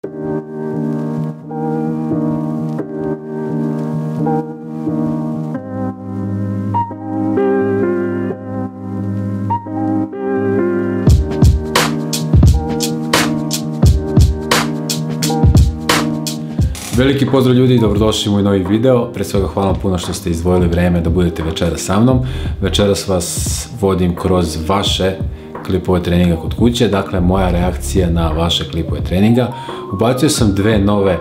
Veliki pozdrav ljudi i dobrodošli u moj novi video. Pre svega hvala vam puno što ste izdvojili vreme da budete večeras sa mnom. Večeras vas vodim kroz vaše klipove treninga kod kuće, dakle moja reakcija na vaše klipove treninga. Ubacio sam dve nove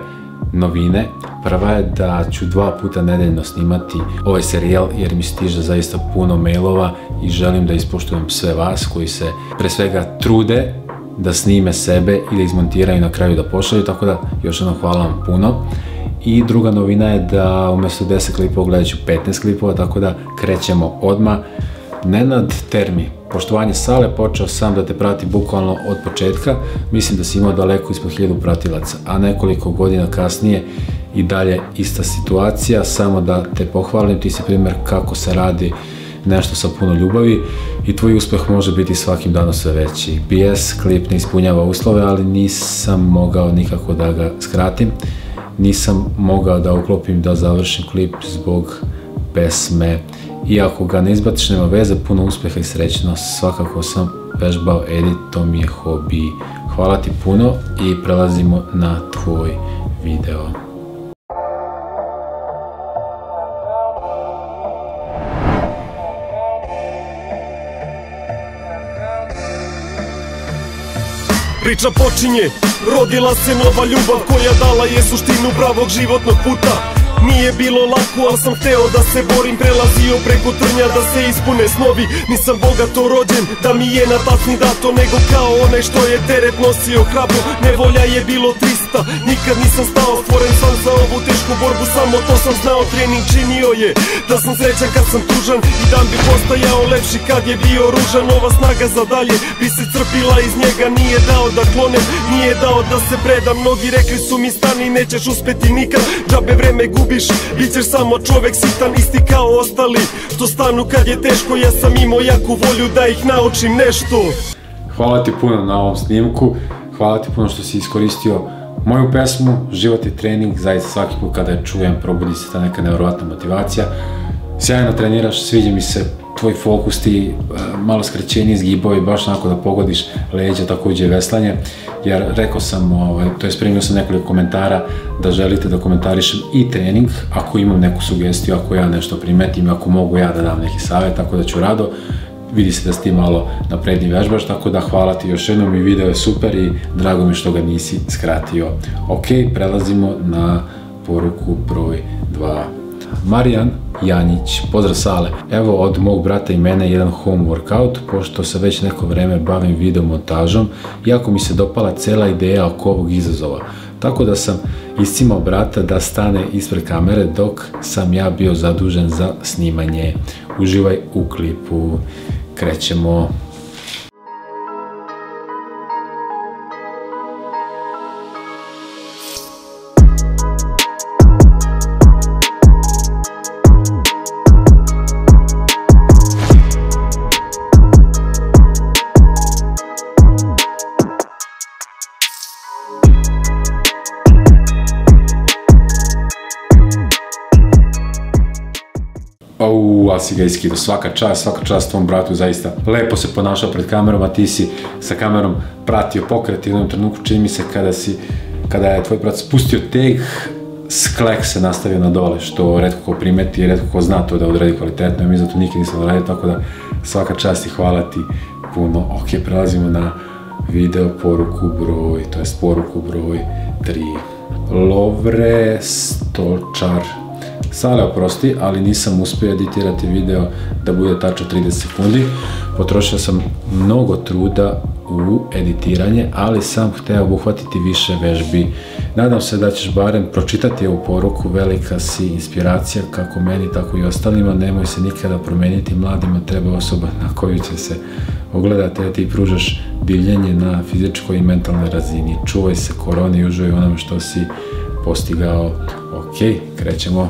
novine. Prva je da ću 2 puta nedeljno snimati ovaj serijal jer mi stiže zaista puno mailova i želim da ispoštujem sve vas koji se pre svega trude da snime sebe i da izmontiraju i na kraju da pošalju, tako da još jednom hvala vam puno. I druga novina je da umjesto 10 klipova gledat ću 15 klipova, tako da krećemo odmah. Nenad Termi, poštovanje Sale, počeo sam da te prati bukvalno od početka, mislim da si imao daleko ispod 1000 pratilaca, a nekoliko godina kasnije i dalje ista situacija. Samo da te pohvalim, ti si primjer kako se radi nešto sa puno ljubavi i tvoj uspeh može biti svakim danom sve veći. BS klip ne ispunjava uslove, ali nisam mogao nikako da ga skratim. Nisam mogao da uklopim da završim klip zbog pesme. Iako ga ne izbaciš, nema veze, puno uspeha i srećno. Svakako sam vežbao edit, to mi je hobi. Hvala ti puno i prelazimo na tvoj video. Priča počinje, rodila se nova ljubav koja dala je suštinu pravog životnog puta. Nije bilo lako, ali sam hteo da se borim, prelazio preko trnja da se ispune snovi. Nisam bogato rođen, da mi je na tacni dato, nego kao onaj što je teret nosio hrabro. Nevolja je bilo 300, nikad nisam stao, stvoren sam za ovu tešku borbu, samo to sam znao, trening činio je da sam srećan kad sam tužan i dan bi postajao lepši kad je bio ružan. Ova snaga za dalje bi se crpila iz njega, nije dao da klonem, nije dao da se predam. Mnogi rekli su mi stani, nećeš uspeti nikad, džabe vreme gubiš, bićeš samo čovek sitan, isti kao ostali što stanu kad je teško. Ja sam imao jaku volju da ih naučim nešto. Hvala ti puno na ovom snimku, hvala ti puno što si iskoristio moju pesmu. Život je trening, zaista svaki put kada je čujem probudi se ta neka nevjerovatna motivacija. Sjajno treniraš, sviđa mi se tvoj fokus, ti malo skraćeniji zgibovi, baš onako da pogodiš leđa, također veslanje, jer rekao sam, to je primio sam nekoliko komentara da želite da komentarišem i trening, ako imam neku sugestiju, ako ja nešto primetim, ako mogu ja da dam neki savjet, tako da ću rado. Vidi se da si ti malo napredniji vežbaš, tako da hvala ti još jednom i video je super i drago mi što ga nisi skratio. Ok, prelazimo na poruku broj 2. Marijan Janjić, pozdrav Sale, evo od mog brata i mene jedan home workout, pošto se već neko vreme bavim video montažom, iako mi se dopala cela ideja oko ovog izazova, tako da sam iscimao brata da stane ispred kamere dok sam ja bio zadužen za snimanje. Uživaj u klipu, krećemo. Ali si ga iskidao, svaka čast tvom bratu, zaista lepo se ponašao pred kamerom, a ti si sa kamerom pratio pokret. U jednom trenutku čini mi se kada je tvoj brat spustio teg, sklek se nastavio na dole, što retko ko primeti i retko ko zna to da odredi kvalitetno, i mi zato nikad nisam radio, tako da svaka čast i hvala ti puno. Ok, prelazimo na video poruku broj 3. Lovre Stočar. Sale, oprosti, ali nisam uspio editirati video da bude tačno 30 sekundi. Potrošio sam mnogo truda u editiranje, ali sam hteo obuhvatiti više vežbi. Nadam se da ćeš barem pročitati ovu poruku, velika si inspiracija kako meni, tako i ostalima. Nemoj se nikada promeniti, mladima treba osoba na koju će se ogledati, da ti pružaš divljenje na fizičkoj i mentalnoj razini. Čuvaj se korone i uživaj onome što si postigao. Ok, krećemo.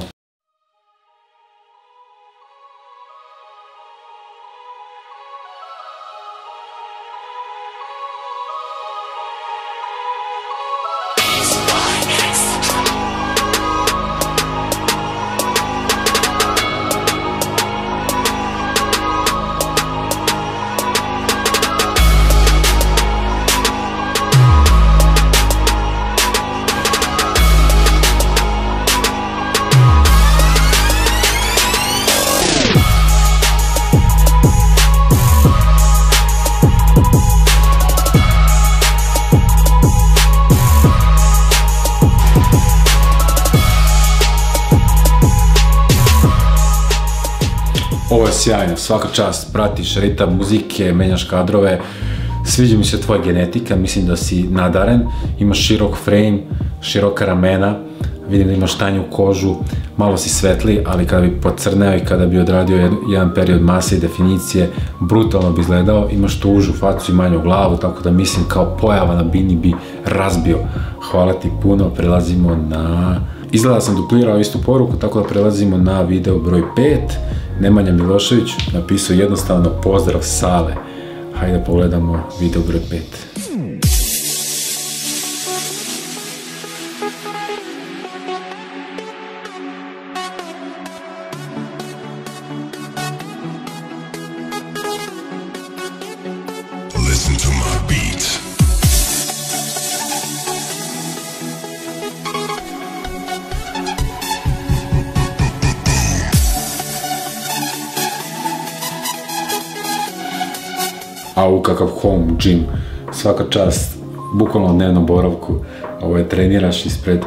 Ovo je sjajno, svaka čast, pratiš ritam muzike, menjaš kadrove, sviđa mi se tvoja genetika, mislim da si nadaren, imaš širok frame, široka ramena, vidim da imaš tanju kožu, malo si svetli, ali kada bi pocrneo i kada bi odradio jedan period mase i definicije, brutalno bi izgledao, imaš tu užu facu i manju glavu, tako da mislim kao pojava na bini bi razbio. Hvala ti puno, prelazimo na... Izgleda sam duplirao istu poruku, tako da prelazimo na video broj 5. Nemanja Milošević napisao jednostavno pozdrav Sale. Hajde pogledamo video broj 5. Listen to my beat. Au, kakav home gym, svaka čast, bukvalno u dnevnom boravku, treniraš ispred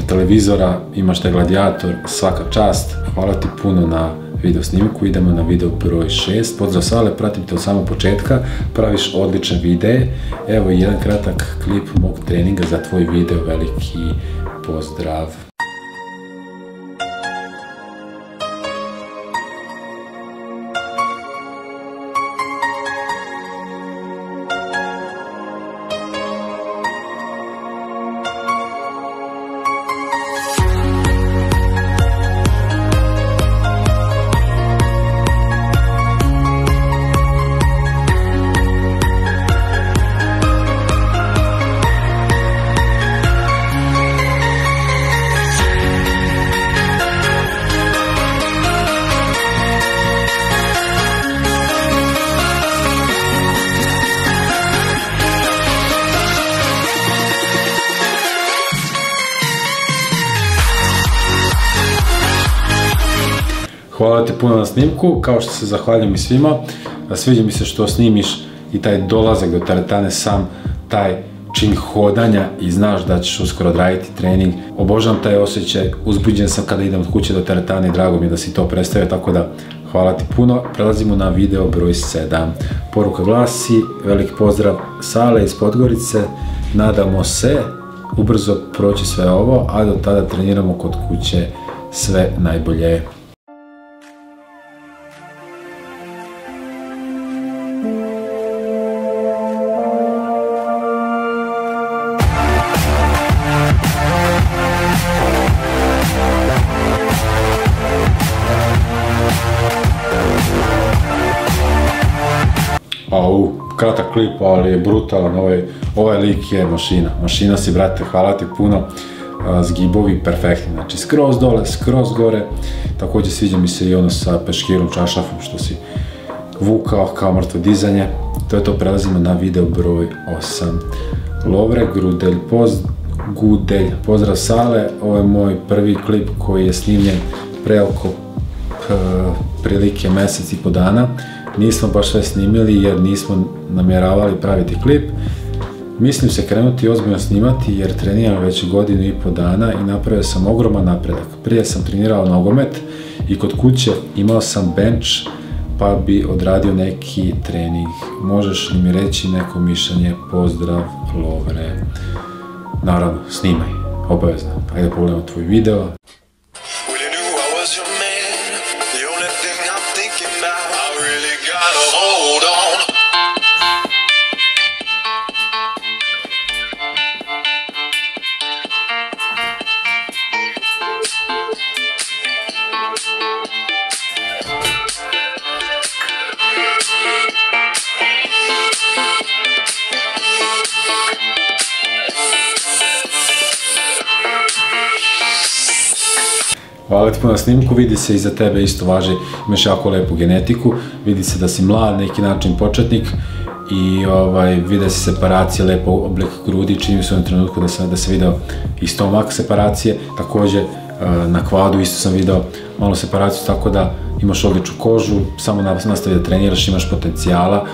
televizora, imaš taj gladijator, svaka čast, hvala ti puno na video snimku, idemo na video broj 6, pozdrav Sale, pratim te od samog početka, praviš odlične videe, evo jedan kratak klip mog treninga za tvoj video, veliki pozdrav. Hvala ti puno na snimku, kao što se zahvaljujem i svima. Sviđa mi se što snimiš i taj dolazak do teretane sam, taj čin hodanja i znaš da ćeš uskoro odraditi trening. Obožavam taj osjećaj, uzbuđen sam kada idem od kuće do teretane i drago mi je da si to predstavio, tako da hvala ti puno. Prelazimo na video broj 7. Poruka glasi, veliki pozdrav Sale iz Podgorice, nadamo se ubrzo proći sve ovo, a do tada treniramo kod kuće, sve najbolje. Au, kratak klip, ali je brutalan, ovaj lik je mašina. Mašina si, brate, hvala ti puno, zgibovi perfektni, znači skroz dole, skroz gore, također sviđa mi se i ono sa peškirom, čašafom što si vukao kao mrtvo dizanje. To je to, prelazimo na video broj 8. Lovre Gudelj, pozdrav Sale, ovo je moj prvi klip koji je snimljen pre oko prilike mjesec i po dana. Nismo baš sve snimili jer nismo namjeravali praviti klip. Mislim se krenuti ozbiljno snimati jer treniram već 1,5 godine i napravio sam ogroman napredak. Prije sam trenirao nogomet i kod kuće imao sam bench pa bi odradio neki trening. Možeš li mi reći neko mišljenje? Pozdrav Lovre. Naravno, snimaj, obavezno. Ajde pogledamo tvoj video. Hvala ti puno na snimku, vidi se iza tebe isto važi, imaš jako lepu genetiku, vidi se da si mlad, neki način početnik i vide se separacije, lepo oblik grudi, čini mi se u ovom trenutku da se video i stomak separacije, također na kvadu isto sam video malo separaciju, tako da imaš odličnu kožu, samo nastavi da treniraš, imaš potencijala,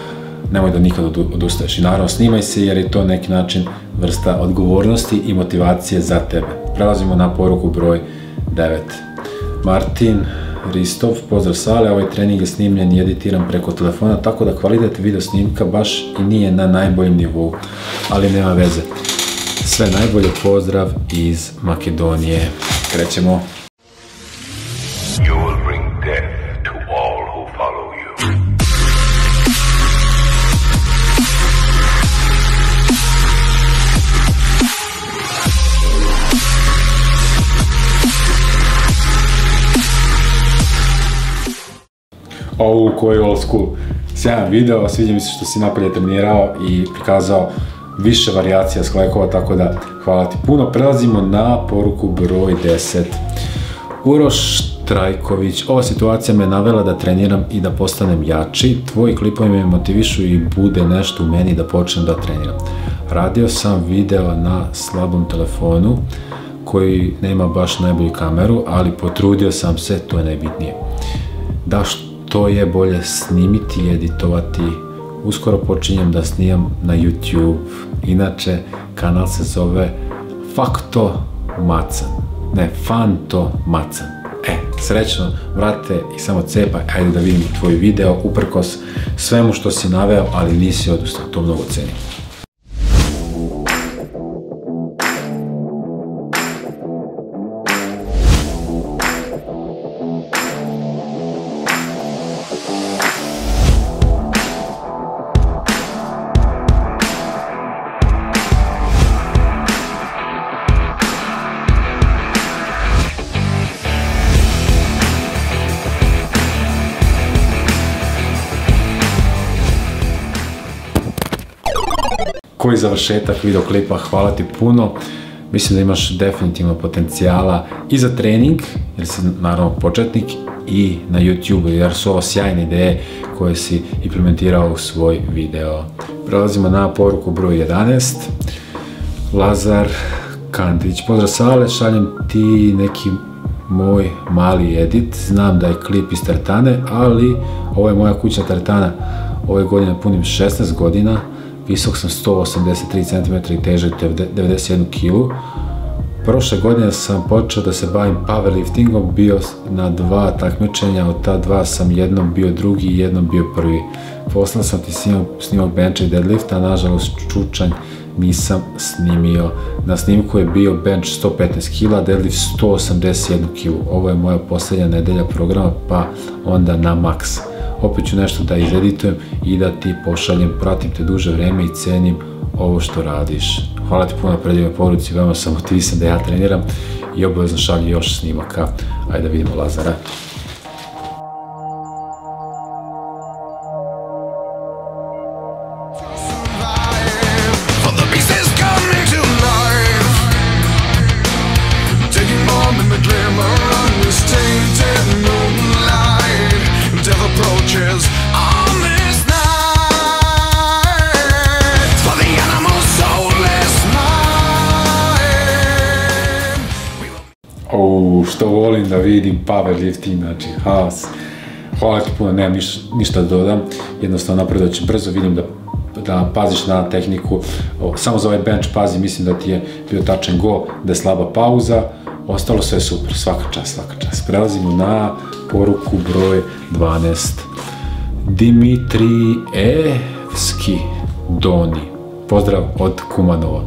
nemoj da nikad odustaješ i naravno snimaj se jer je to neki način vrsta odgovornosti i motivacije za tebe. Prelazimo na poruku broj 9. Martin Ristov, pozdrav Sale, ovaj trening je snimljen i editiran preko telefona, tako da kvalitet video snimka baš i nije na najboljem nivou, ali nema veze. Sve najbolje, pozdrav iz Makedonije. Krećemo. Koji old school. Sjajan video, sviđa mi se što si napolje trenirao i prikazao više varijacija sklekova, tako da hvala ti puno. Prelazimo na poruku broj 10. Uroš Trajković, ova situacija me navela da treniram i da postanem jači. Tvoji klipovi me motivišu i bude nešto u meni da počnem da treniram. Radio sam video na slabom telefonu koji nema baš najbolju kameru, ali potrudio sam se, to je najbitnije. Da, što je bolje snimiti i editovati. Uskoro počinjem da snimam na YouTube. Inače, kanal se zove Faktomacan. Ne, Fantomacan. Srećno, vrate i samo cepaj, ajde da vidim tvoj video, uprkos svemu što si naveo, ali nisi odustao, to mnogo cenim. Koji završetak videoklipa, hvala ti puno. Mislim da imaš definitivno potencijala i za trening, jer si naravno početnik, i na YouTube, jer su ovo sjajne ideje koje si implementirao u svoj video. Prelazimo na poruku broj 11. Lazar Kandić, pozdrav Sale, šaljem ti neki moj mali edit. Znam da je klip iz teretane, ali ovo je moja kućna teretana. Ove godine punim 16 godina. Visok sam 183 cm i težak 91 kg. Prošle godine sam počeo da se bavim powerliftingom, bio na 2 takmičenja, od ta 2 sam jednom bio drugi i jednom bio prvi. Poslao sam ti snimak bencha i deadlifta, nažalost čučanj nisam snimio. Na snimku je bio bench 115 kg, deadlift 181 kg. Ovo je moja posljednja nedelja programa, pa onda na maks. Opet ću nešto da izeditujem i da ti pošaljem, pratim te duže vreme i cenim ovo što radiš. Hvala ti puno na predivnoj poruci, veoma sam motivisan da ja treniram i obavezno šalji još snimaka. Ajde da vidimo Lazara. Što volim da vidim powerlifting, znači haos. Hvala ti puno, nemam ništa da dodam, jednostavno napredoći brzo, vidim da paziš na tehniku, samo za ovaj bench pazi, mislim da ti je bio tačan go, da je slaba pauza, ostalo sve super, svaka čast, svaka čast. Prelazimo na poruku broj 12. Dimitrijevski Doni, pozdrav od Kumanova.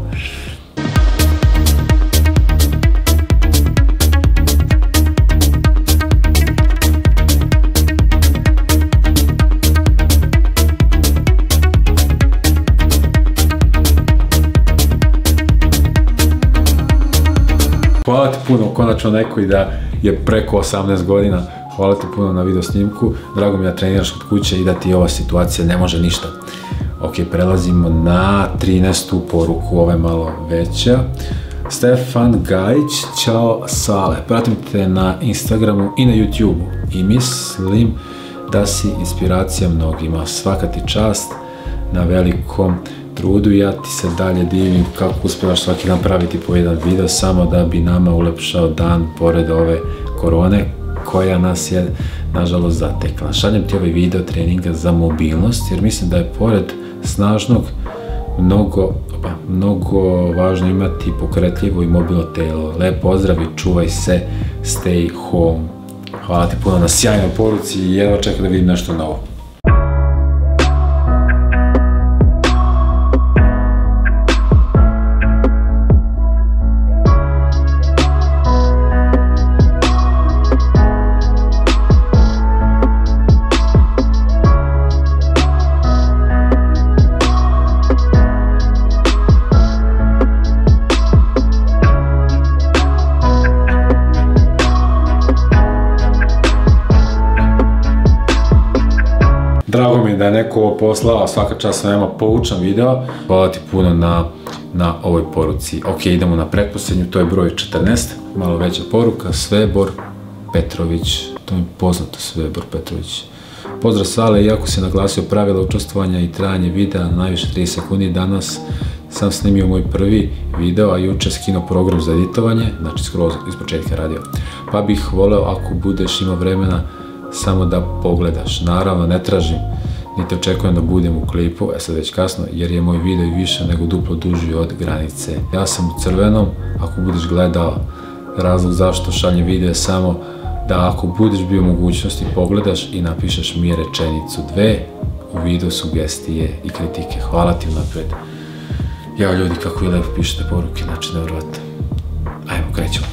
Hvala ti puno, konačno neko i da je preko 18 godina. Hvala ti puno na video snimku. Drago mi je da treniraš kod kuće i da ti ova situacija ne može ništa. Ok, prelazimo na 13. poruku, ova je malo veća. Stefan Gajić, čao Sale. Pratim te na Instagramu i na YouTubeu i mislim da si inspiracija mnogima. Svaka ti čast na velikom trudu i ja ti se dalje divim kako uspijevaš svaki dan praviti po jedan video samo da bi nama ulepšao dan pored ove korone koja nas je nažalost zatekla. Šaljem ti ovaj video treninga za mobilnost jer mislim da je pored snažnog mnogo važno imati pokretljivo i mobilno telo. Lep pozdrav i čuvaj se, stay home. Hvala ti puno na sjajnoj poruci i jedva čekam da vidim nešto novo. Drago mi je da je neko ovo poslao, a svaka čast nema poučan video. Hvala ti puno na ovoj poruci. Ok, idemo na pretposljednju, to je broj 14, malo veća poruka, Svebor Petrović, to mi je poznato, Svebor Petrović. Pozdrav Sale, iako si naglasio pravila učestvovanja i trajanje videa na najviše 30 sekundi, danas sam snimio moj prvi video, a juče skinuo program za editovanje, znači skroz iz početka radio. Pa bih voleo ako budeš imao vremena samo da pogledaš. Naravno, ne tražim, niti očekujem da budem u klipu, sad već kasno, jer je moj video i više nego duplo duži od granice. Ja sam u crvenom, ako budeš gledao, razlog zašto šaljem video je samo da ako budeš bio u mogućnosti pogledaš i napišeš mi rečenicu 2 u video, sugestije i kritike. Hvala ti unapred. Jao ljudi, kako vi lepo pišete poruke, znači nevjerovatno. Ajmo, krećemo.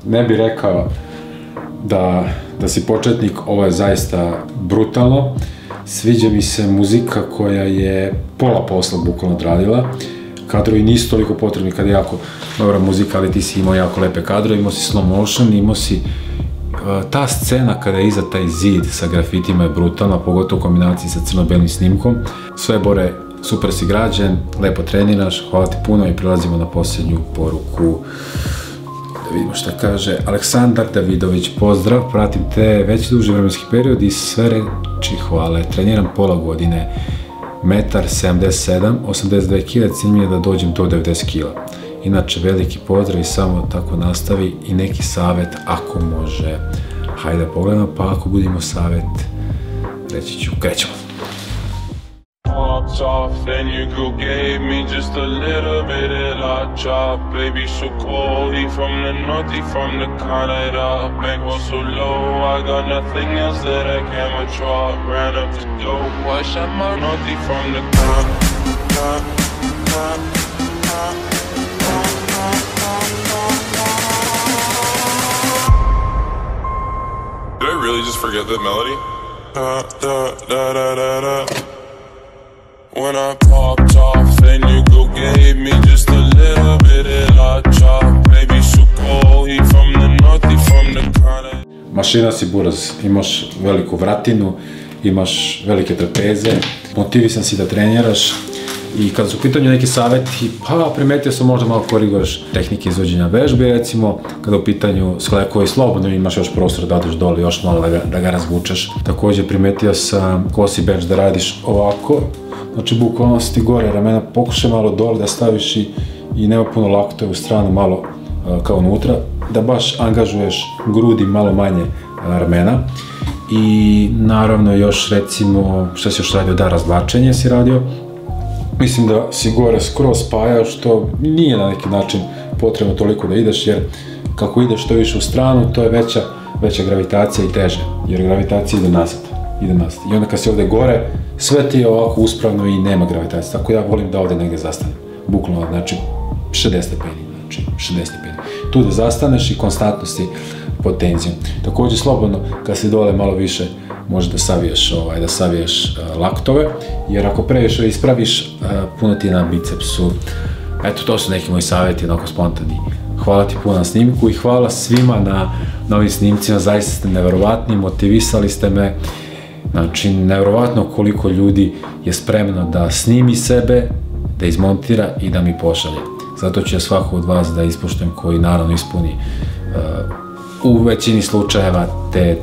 Ne bih rekao da si početnik, ovo je zaista brutalno. Sviđa mi se muzika koja je pola posla bukvalno odradila. Kadrovi nisu toliko potrebni kada je jako dobra muzika, ali ti si imao jako lepe kadrove, imao si slow motion, imao si... Ta scena kada je iza taj zid sa grafitima je brutalna, pogotovo u kombinaciji sa crno-belim snimkom. Sve Bore, super si građen, lepo treniraš, hvala ti puno i prelazimo na posljednju poruku. Da vidimo šta kaže. Aleksandar Davidović, pozdrav, pratim te već duži vremenski period i sve reči hvale. Treniram pola godine, 1,77 m, 82 kg, cilj mi je da dođem do 90 kg. Inače, veliki pozdrav i samo tako nastavi i neki savjet ako može. Hajde da pogledamo, pa ako budemo savjet, reći ću, krećemo. Popped off and your girl gave me just a little bit of that chop. Baby so cold, he from the north, he from the Canada. Bankroll so low, I got nothing else that I can withdraw. Ran up the dough, I shot my north, he from the Did I really just forget that melody? When I popped off and your girl gave me just a little bit of that chop. Baby so cold, he from the north, he from the Canada. Mašina si buraz, imaš veliku vratinu, imaš velike trapeze, motivisan si da treniraš i kada su u pitanju neki savjeti, pa primetio sam možda malo koriguješ tehnike izvođenja vežbe, recimo kada u pitanju sklekova i slobodno imaš još prostor da odeš dole, još malo da ga razvučeš. Također primetio sam kosi bench da radiš ovako, znači bukvalno si ti gore ramena, pokušaj malo dole da staviš i nema puno laktoje u stranu, malo kao unutra, da baš angažuješ grudi malo manje ramena. I naravno još recimo, što si još radio, da razvlačenje si radio. Mislim da si gore skroz spajao, što nije na neki način potrebno toliko da ideš, jer kako ideš to više u stranu, to je veća veća gravitacija i teže, jer gravitacija ide nazad. I onda kad si ovdje gore, sve ti je ovako uspravno i nema gravitacije, tako ja volim da ovdje negdje zastanem, bukvalno, znači 60 stepeni, tu da zastaneš i konstantno si pod tenzijom. Također slobodno, kad si dole malo više, može da saviješ laktove, jer ako previše ispraviš, puno ti je na bicepsu. Eto, to su neki moji savjeti, onako spontani. Hvala ti puno na snimku i hvala svima na ovim snimcima, zaista ste nevjerovatni, motivisali ste me. Znači, nevjerovatno koliko ljudi je spremno da snimi sebe, da izmontira i da mi pošalje. Zato ću ja svako od vas da ispoštujem, koji naravno ispuni u većini slučajeva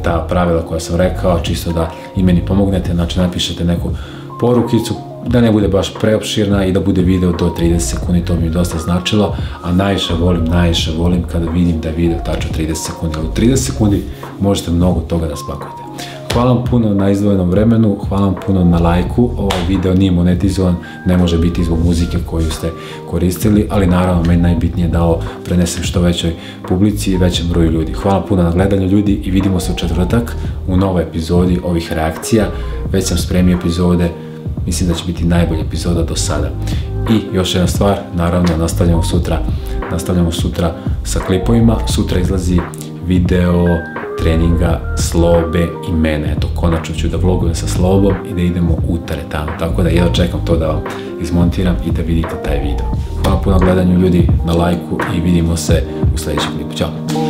ta pravila koja sam rekao, čisto da i meni pomognete, znači napišete neku porukicu, da ne bude baš preopširna i da bude video do 30 sekundi, to mi je dosta značilo, a najviše volim kada vidim da je video tačno 30 sekundi, ali u 30 sekundi možete mnogo toga da spakujete. Hvala vam puno na izdvojenom vremenu, hvala vam puno na lajku, ovaj video nije monetizovan, ne može biti zbog muzike koju ste koristili, ali naravno meni najbitnije da ovo prenesem što većoj publici i većem broju ljudi. Hvala puno na gledanju ljudi i vidimo se u četvrtak u novoj epizodi ovih reakcija. Već sam spremio epizode, mislim da će biti najbolja epizoda do sada. I još jedna stvar, naravno nastavljamo sutra sa klipovima, sutra izlazi video treninga Slobe i mene. Eto, konačno ću da vlogujem sa Slobom i da idemo u teretanu. Tako da jedno čekam to da vam izmontiram i da vidite taj video. Hvala puno na gledanju ljudi, na lajku i vidimo se u sljedećem klipu. Ćao!